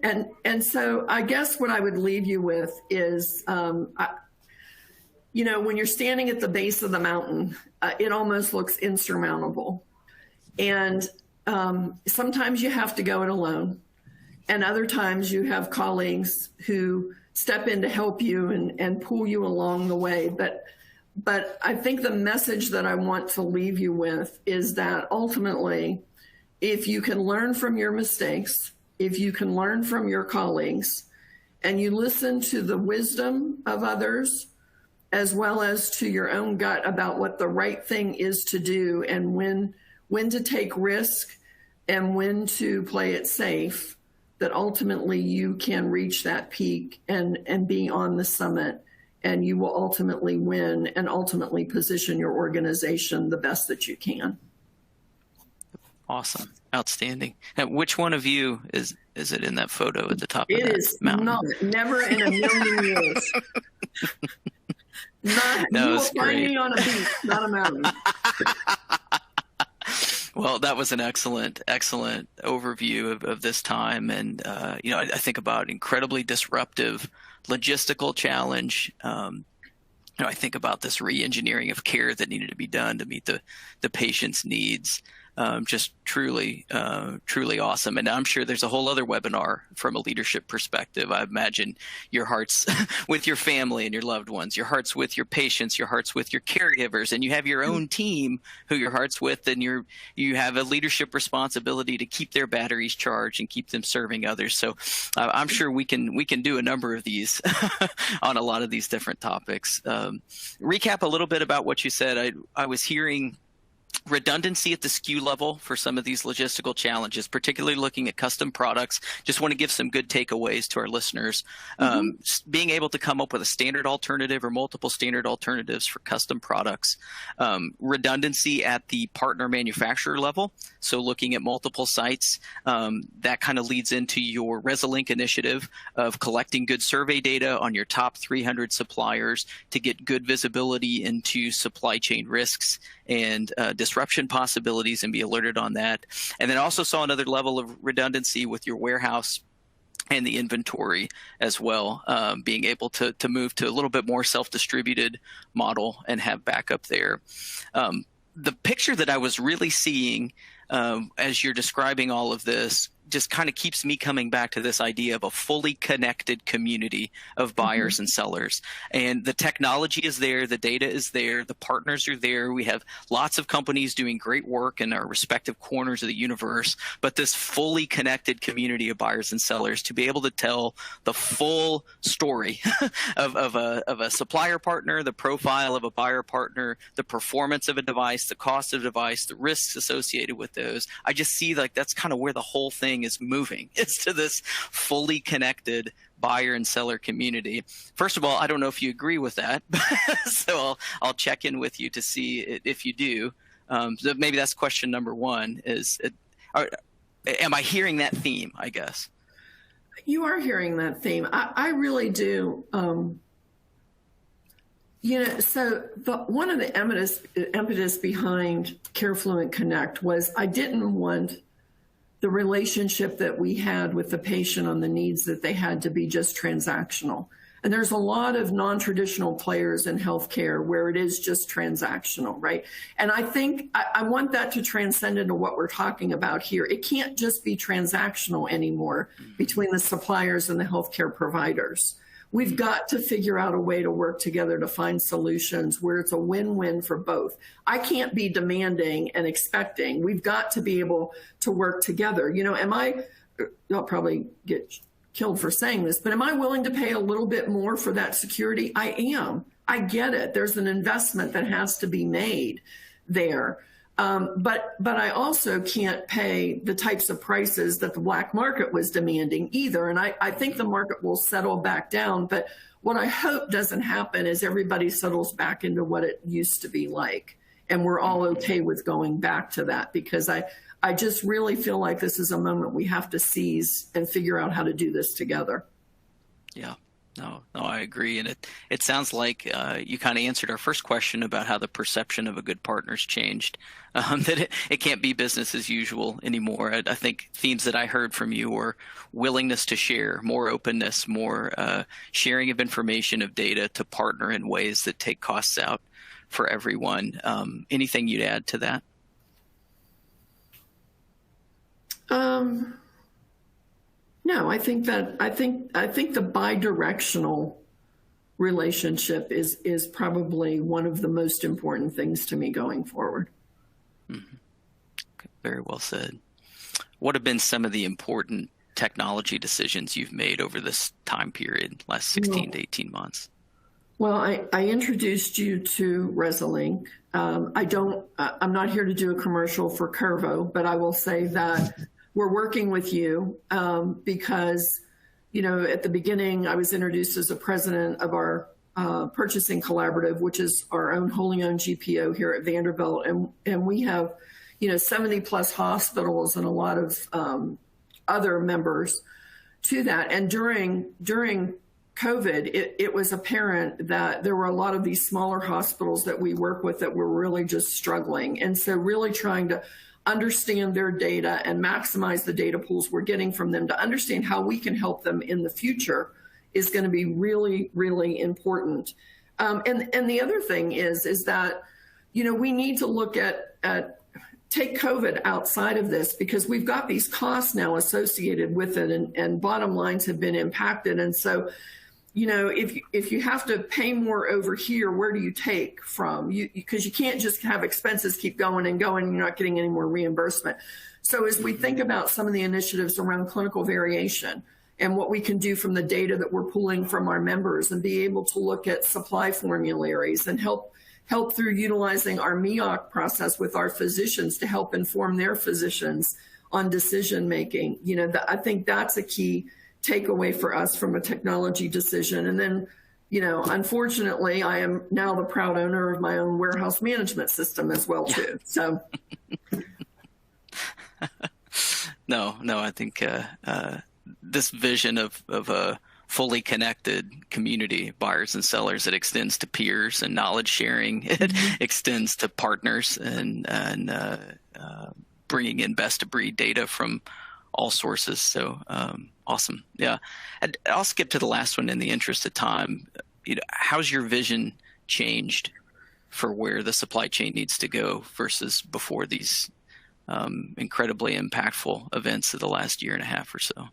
And so I guess what I would leave you with is, when you're standing at the base of the mountain, it almost looks insurmountable. And sometimes you have to go it alone. And other times you have colleagues who step in to help you and pull you along the way. But I think the message that I want to leave you with is that ultimately, if you can learn from your mistakes, if you can learn from your colleagues, and you listen to the wisdom of others, as well as to your own gut about what the right thing is to do, and when to take risk and when to play it safe, that ultimately you can reach that peak and be on the summit, and you will ultimately win and ultimately position your organization the best that you can. Awesome. Outstanding. Now, which one of you is it in that photo at the top of that mountain? It is not. Never in a million years. You will find me on a beach, not a mountain. Well, that was an excellent overview of this time. And, I think about incredibly disruptive logistical challenge. I think about this re-engineering of care that needed to be done to meet the patient's needs. Just truly awesome. And I'm sure there's a whole other webinar from a leadership perspective. I imagine your heart's with your family and your loved ones, your heart's with your patients, your heart's with your caregivers, and you have your own team who your heart's with, and you have a leadership responsibility to keep their batteries charged and keep them serving others. So I'm sure we can do a number of these on a lot of these different topics. Recap a little bit about what you said. I was hearing redundancy at the SKU level for some of these logistical challenges, particularly looking at custom products. Just want to give some good takeaways to our listeners. Being able to come up with a standard alternative or multiple standard alternatives for custom products. Redundancy at the partner manufacturer level. So looking at multiple sites, that kind of leads into your Resolink initiative of collecting good survey data on your top 300 suppliers to get good visibility into supply chain risks and disruption possibilities and be alerted on that. And then also saw another level of redundancy with your warehouse and the inventory as well, being able to move to a little bit more self-distributed model and have backup there. The picture that I was really seeing as you're describing all of this just kind of keeps me coming back to this idea of a fully connected community of buyers and sellers. And the technology is there, the data is there, the partners are there. We have lots of companies doing great work in our respective corners of the universe, but this fully connected community of buyers and sellers to be able to tell the full story of a supplier partner, the profile of a buyer partner, the performance of a device, the cost of a device, the risks associated with those. I just see like that's kind of where the whole thing is moving. It's to this fully connected buyer and seller community. First of all, I don't know if you agree with that, so I'll check in with you to see if you do. So maybe that's question number one is, am I hearing that theme, I guess? You are hearing that theme. I really do. So one of the impetus behind CareFluent Connect was I didn't want the relationship that we had with the patient on the needs that they had to be just transactional. And there's a lot of non-traditional players in healthcare where it is just transactional, right? And I think I want that to transcend into what we're talking about here. It can't just be transactional anymore between the suppliers and the healthcare providers. We've got to figure out a way to work together to find solutions where it's a win-win for both. I can't be demanding and expecting. We've got to be able to work together. I'll probably get killed for saying this, but am I willing to pay a little bit more for that security? I am. I get it. There's an investment that has to be made there. But I also can't pay the types of prices that the black market was demanding either. And I think the market will settle back down. But what I hope doesn't happen is everybody settles back into what it used to be like. And we're all okay with going back to that, because I just really feel like this is a moment we have to seize and figure out how to do this together. Yeah. No, I agree. And it sounds like you kind of answered our first question about how the perception of a good partner's changed, that it can't be business as usual anymore. I think themes that I heard from you were willingness to share, more openness, more sharing of information, of data to partner in ways that take costs out for everyone. Anything you'd add to that? No, I think the bi-directional relationship is probably one of the most important things to me going forward. Mm-hmm. Okay, very well said. What have been some of the important technology decisions you've made over this time period, last 16 to 18 months? Well, I introduced you to Resolink. I'm not here to do a commercial for Curvo, but I will say that we're working with you because, at the beginning, I was introduced as a president of our purchasing collaborative, which is our own wholly owned GPO here at Vanderbilt. And we have, 70 plus hospitals and a lot of other members to that. And during COVID, it was apparent that there were a lot of these smaller hospitals that we work with that were really just struggling. And so really trying to understand their data and maximize the data pools we're getting from them to understand how we can help them in the future is going to be really, really important. And the other thing is that, we need to look at take COVID outside of this, because we've got these costs now associated with it, and bottom lines have been impacted. And so, if you have to pay more over here, where do you take from? Because you can't just have expenses keep going and going, and you're not getting any more reimbursement. So as we think about some of the initiatives around clinical variation and what we can do from the data that we're pulling from our members, and be able to look at supply formularies and help through utilizing our MEOC process with our physicians to help inform their physicians on decision making. I think that's a key takeaway for us from a technology decision. And then, unfortunately, I am now the proud owner of my own warehouse management system as well, too. So. No, I think this vision of a fully connected community, buyers and sellers, it extends to peers and knowledge sharing. It extends to partners and bringing in best of breed data from all sources. So awesome. Yeah. I'll skip to the last one in the interest of time. How's your vision changed for where the supply chain needs to go versus before these incredibly impactful events of the last year and a half or so.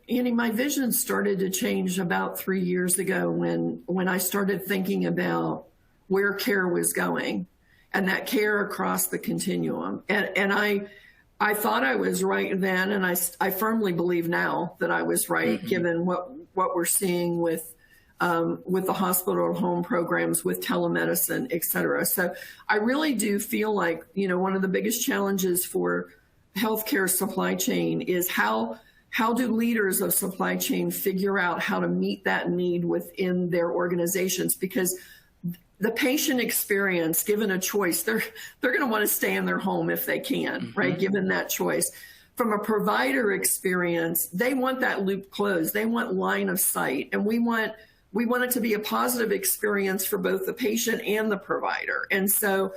Andy, my vision started to change about 3 years ago when I started thinking about where care was going and that care across the continuum. And I thought I was right then, and I firmly believe now that I was right, given what we're seeing with the hospital at home programs, with telemedicine, et cetera. So I really do feel like, one of the biggest challenges for healthcare supply chain is how do leaders of supply chain figure out how to meet that need within their organizations? Because the patient experience, given a choice, they're going to want to stay in their home if they can, right? Given that choice. From a provider experience, they want that loop closed. They want line of sight, and we want it to be a positive experience for both the patient and the provider. And so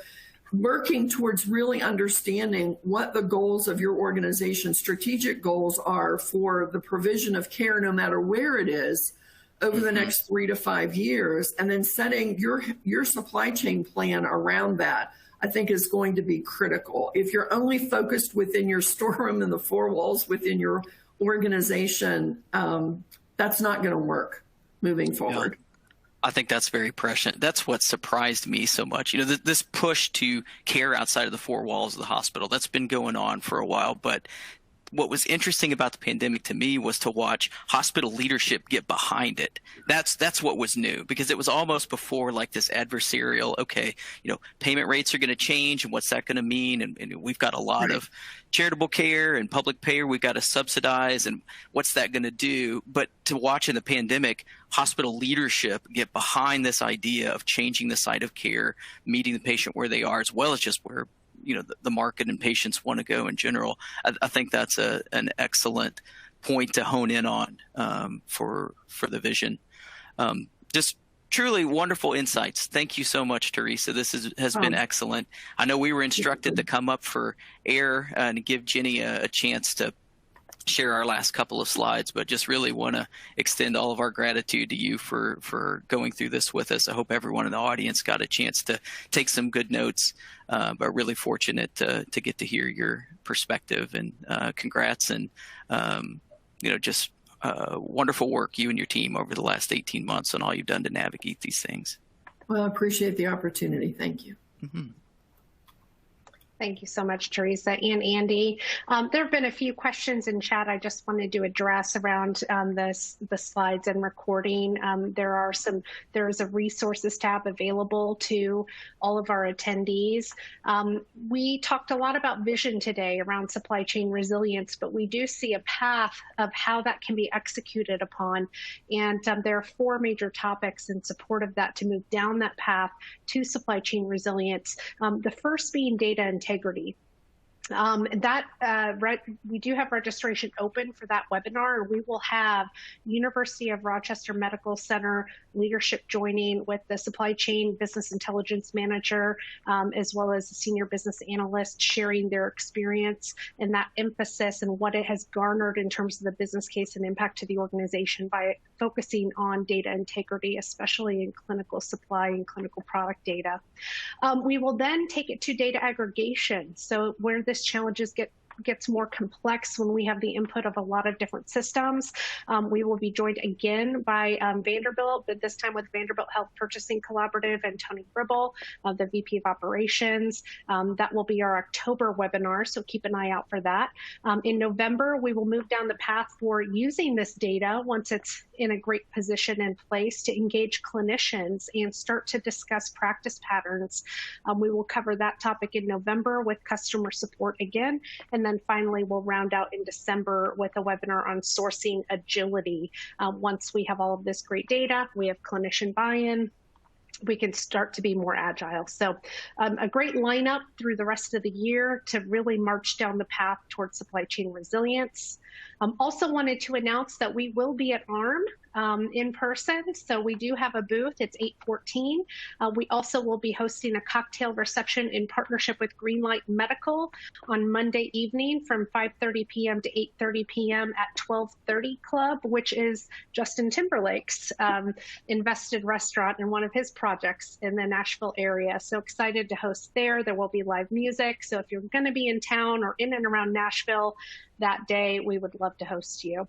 working towards really understanding what the goals of your organization's strategic goals are for the provision of care, no matter where it is, over the next 3 to 5 years, and then setting your supply chain plan around that, I think is going to be critical. If you're only focused within your storeroom and the four walls within your organization, that's not going to work moving forward. Yeah. I think that's very prescient. That's what surprised me so much. This push to care outside of the four walls of the hospital, that's been going on for a while. But what was interesting about the pandemic to me was to watch hospital leadership get behind it. That's what was new, because it was almost before like this adversarial, okay, payment rates are going to change, and what's that going to mean? And we've got a lot of charitable care and public payer we've got to subsidize, and what's that going to do? But to watch in the pandemic, hospital leadership get behind this idea of changing the site of care, meeting the patient where they are, as well as just where the market and patients want to go in general. I think that's an excellent point to hone in on for the vision. Just truly wonderful insights. Thank you so much, Teresa. This has been excellent. I know we were instructed to come up for air and give Jenny a chance to share our last couple of slides, but just really want to extend all of our gratitude to you for going through this with us. I hope everyone in the audience got a chance to take some good notes, but really fortunate to get to hear your perspective, and congrats, and just wonderful work you and your team over the last 18 months on all you've done to navigate these things. Well, I appreciate the opportunity. Thank you. Thank you so much, Teresa and Andy. There have been a few questions in chat I just wanted to address around the slides and recording. There is a resources tab available to all of our attendees. We talked a lot about vision today around supply chain resilience, but we do see a path of how that can be executed upon. And there are 4 major topics in support of that to move down that path to supply chain resilience. The first being data integrity. We do have registration open for that webinar. We will have University of Rochester Medical Center leadership joining with the supply chain business intelligence manager, as well as a senior business analyst, sharing their experience and that emphasis and what it has garnered in terms of the business case and impact to the organization by focusing on data integrity, especially in clinical supply and clinical product data. We will then take it to data aggregation. So where this challenges gets more complex when we have the input of a lot of different systems. We will be joined again by Vanderbilt, but this time with Vanderbilt Health Purchasing Collaborative and Tony Gribble, the VP of Operations. That will be our October webinar, so keep an eye out for that. In November, we will move down the path for using this data once it's in a great position and place to engage clinicians and start to discuss practice patterns. We will cover that topic in November with customer support again, and then finally we'll round out in December with a webinar on sourcing agility. Once we have all of this great data, we have clinician buy-in, we can start to be more agile. So a great lineup through the rest of the year to really march down the path towards supply chain resilience. Also wanted to announce that we will be at ARM in person. So we do have a booth. It's 814. We also will be hosting a cocktail reception in partnership with Greenlight Medical on Monday evening from 5:30 p.m. to 8:30 p.m. at 1230 Club, which is Justin Timberlake's invested restaurant and one of his projects in the Nashville area. So excited to host there. There will be live music. So if you're going to be in town or in and around Nashville that day, we would love to host you.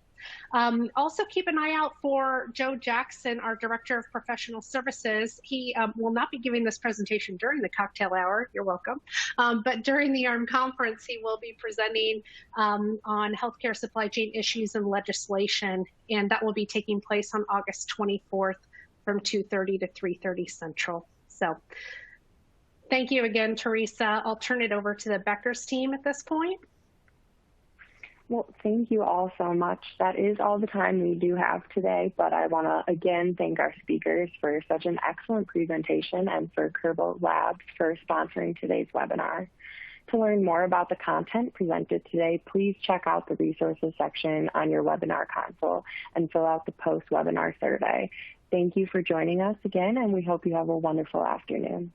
Also keep an eye out for Joe Jackson, our Director of Professional Services. He will not be giving this presentation during the cocktail hour. You're welcome. But during the ARM conference, he will be presenting on healthcare supply chain issues and legislation, and that will be taking place on August 24th from 2:30 to 3:30 Central. So thank you again, Teresa. I'll turn it over to the Becker's team at this point. Well, thank you all so much. That is all the time we do have today, but I want to again thank our speakers for such an excellent presentation and for Curvo Labs for sponsoring today's webinar. To learn more about the content presented today, please check out the resources section on your webinar console and fill out the post-webinar survey. Thank you for joining us again, and we hope you have a wonderful afternoon.